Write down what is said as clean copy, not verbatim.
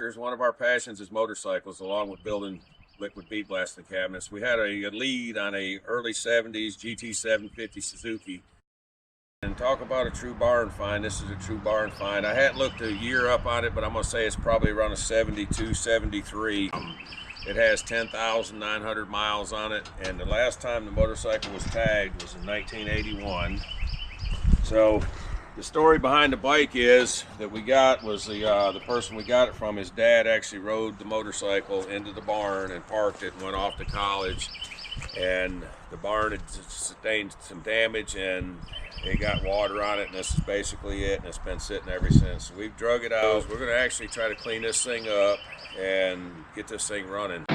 collectors. One of our passions is motorcycles, along with building liquid bead blasting cabinets. We had a lead on a early 70s GT750 Suzuki. And talk about a true barn find. This is a true barn find. I hadn't looked a year up on it, but I'm going to say it's probably around a 72, 73. It has 10,900 miles on it, and the last time the motorcycle was tagged was in 1981. So the story behind the bike is that we got was the person we got it from, his dad actually rode the motorcycle into the barn and parked it and went off to college, and the barn had sustained some damage and it got water on it, and this is basically it, and it's been sitting ever since. So we've drug it out. We're going to actually try to clean this thing up and get this thing running.